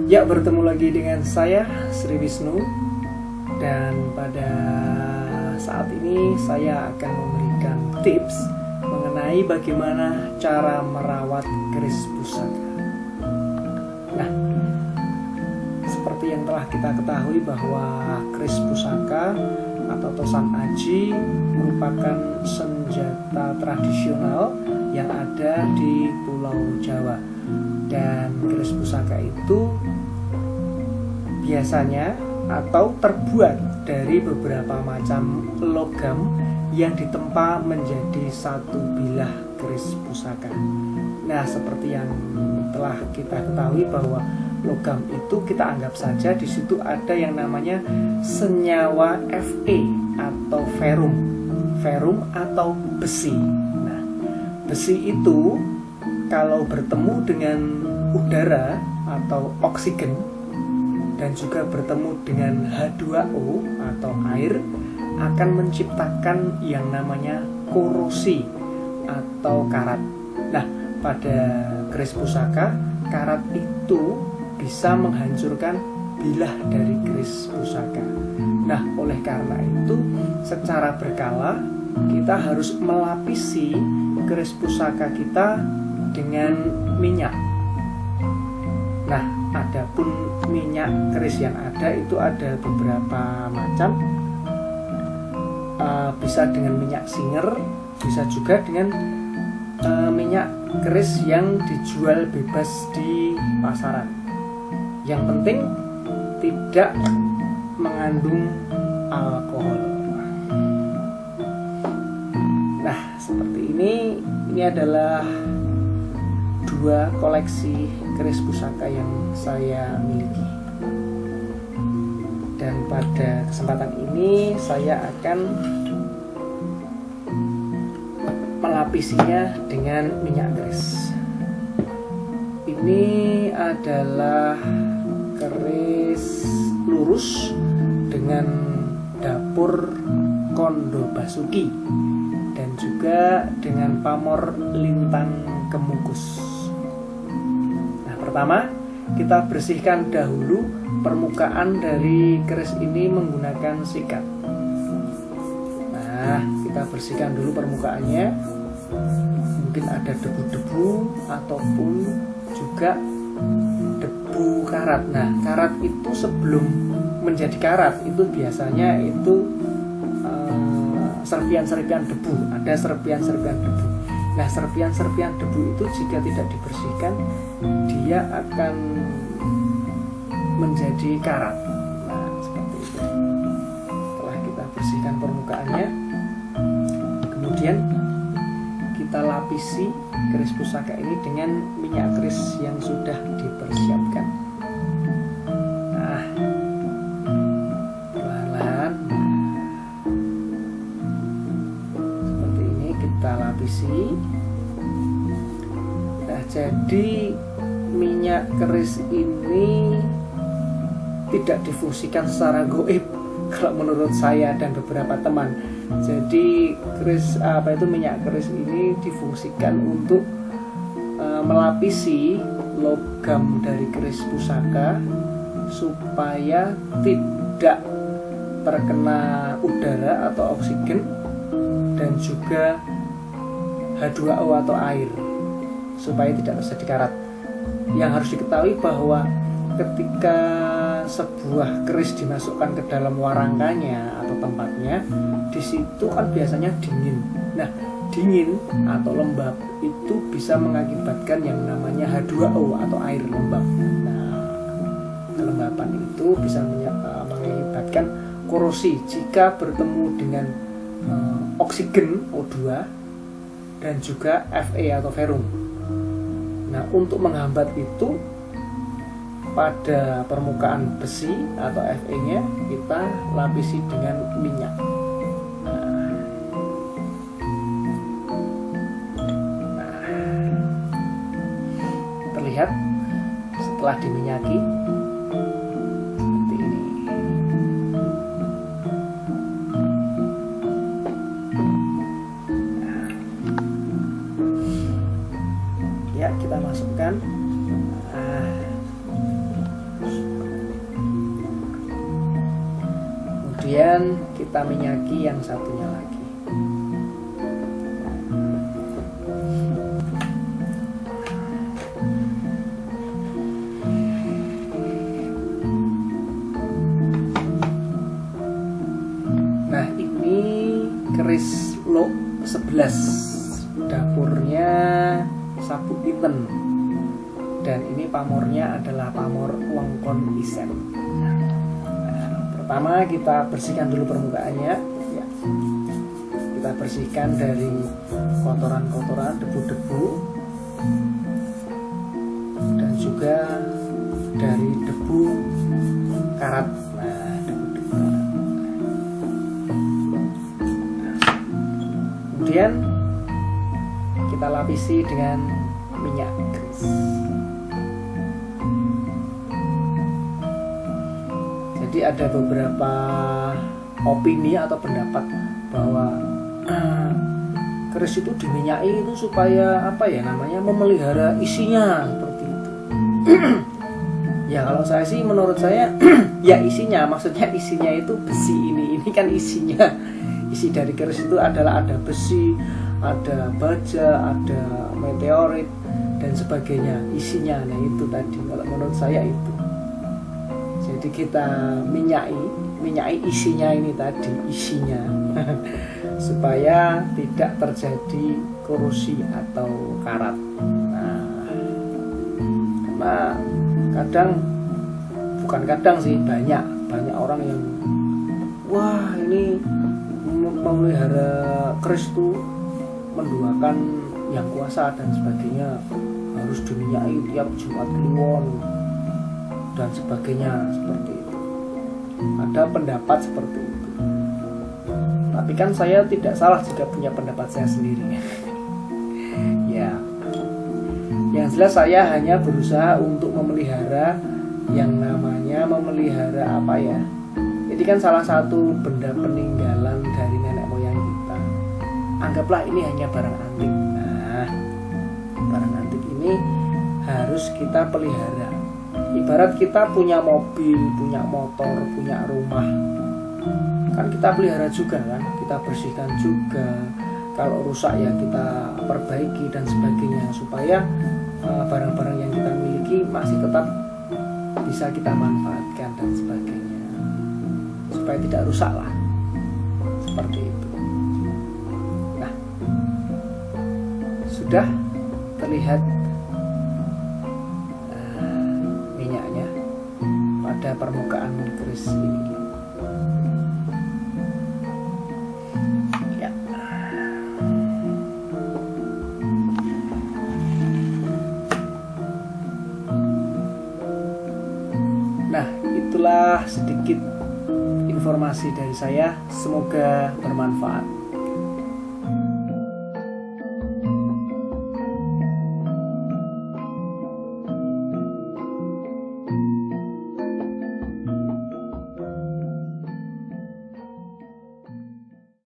Ya, bertemu lagi dengan saya, Sri Wisnu. Dan pada saat ini saya akan memberikan tips mengenai bagaimana cara merawat keris pusaka. Nah, seperti yang telah kita ketahui bahwa keris pusaka atau tosan aji merupakan senjata tradisional yang ada di Pulau Jawa. Dan keris pusaka itu biasanya atau terbuat dari beberapa macam logam yang ditempa menjadi satu bilah keris pusaka. Nah, seperti yang telah kita ketahui bahwa logam itu kita anggap saja di situ ada yang namanya senyawa Fe atau ferrum atau besi. Nah, besi itu kalau bertemu dengan udara atau oksigen dan juga bertemu dengan H2O atau air akan menciptakan yang namanya korosi atau karat. Nah, pada keris pusaka, karat itu bisa menghancurkan bilah dari keris pusaka. Nah, oleh karena itu secara berkala kita harus melapisi keris pusaka kita dengan minyak. Nah, adapun minyak keris yang ada itu ada beberapa macam. Bisa dengan minyak singer, bisa juga dengan minyak keris yang dijual bebas di pasaran. Yang penting tidak mengandung alkohol. Nah, seperti ini adalah dua koleksi keris pusaka yang saya miliki. Dan pada kesempatan ini saya akan melapisinya dengan minyak keris. Ini adalah keris lurus dengan dapur Kondo Basuki dan juga dengan pamor lintang kemukus. Pertama, kita bersihkan dahulu permukaan dari keris ini menggunakan sikat. Nah, kita bersihkan dulu permukaannya. Mungkin ada debu-debu ataupun juga debu karat. Nah, karat itu sebelum menjadi karat itu biasanya itu serpian-serpian debu. Ada serpian-serpian debu. Nah, serpian-serpian debu itu jika tidak dibersihkan, dia akan menjadi karat. Nah, seperti itu. Setelah kita bersihkan permukaannya, kemudian kita lapisi keris pusaka ini dengan minyak keris yang sudah dipersiapkan. Nah, perlahan-lahan seperti ini kita lapisi. Nah, jadi minyak keris ini tidak difungsikan secara gaib kalau menurut saya dan beberapa teman. Jadi minyak keris ini difungsikan untuk melapisi logam dari keris pusaka supaya tidak terkena udara atau oksigen dan juga H2O atau air supaya tidak terjadi karat. Yang harus diketahui bahwa ketika sebuah keris dimasukkan ke dalam warangkanya atau tempatnya, di situ kan biasanya dingin. Nah, dingin atau lembab itu bisa mengakibatkan yang namanya H2O atau air lembab. Nah, kelembapan itu bisa mengakibatkan korosi jika bertemu dengan oksigen O2 dan juga Fe atau ferrum. Nah, untuk menghambat itu, pada permukaan besi atau Fe-nya kita lapisi dengan minyak. Terlihat setelah diminyaki seperti ini. Ya, kita masukkan. Kemudian kita minyaki yang satunya lagi. Nah, ini keris lok 11, dapurnya Sabuk Tinten, dan ini pamornya adalah pamor Wongkon Isen. Pertama kita bersihkan dulu permukaannya ya. Kita bersihkan dari kotoran-kotoran, debu-debu, dan juga dari debu karat. Nah, debu-debu karat. Kemudian kita lapisi dengan minyak keris. Jadi ada beberapa opini atau pendapat bahwa keris itu diminyaki itu supaya memelihara isinya seperti itu. Ya kalau saya sih, menurut saya ya isinya, maksudnya isinya itu besi ini kan isinya. Isi dari keris itu adalah ada besi, ada baja, ada meteorit dan sebagainya isinya. Nah itu tadi kalau menurut saya itu. Jadi kita minyai isinya ini tadi, isinya supaya tidak terjadi korosi atau karat. Nah, karena bukan sih, banyak orang yang wah ini memelihara keris itu menduakan yang kuasa dan sebagainya, harus diminyai tiap Jumat Kliwon dan sebagainya, seperti itu. Ada pendapat seperti itu. Tapi kan saya tidak salah jika punya pendapat saya sendiri. Ya. Yang jelas saya hanya berusaha untuk memelihara yang namanya memelihara apa ya? Jadi kan salah satu benda peninggalan dari nenek moyang kita. Anggaplah ini hanya barang antik. Nah, barang antik ini harus kita pelihara. Ibarat kita punya mobil, punya motor, punya rumah, kan kita pelihara juga kan, kita bersihkan juga. Kalau rusak ya kita perbaiki dan sebagainya, supaya barang-barang yang kita miliki masih tetap bisa kita manfaatkan dan sebagainya, supaya tidak rusak lah, seperti itu. Nah, sudah terlihat minyaknya pada permukaan keris ini. Ya. Nah, itulah sedikit informasi dari saya, semoga bermanfaat.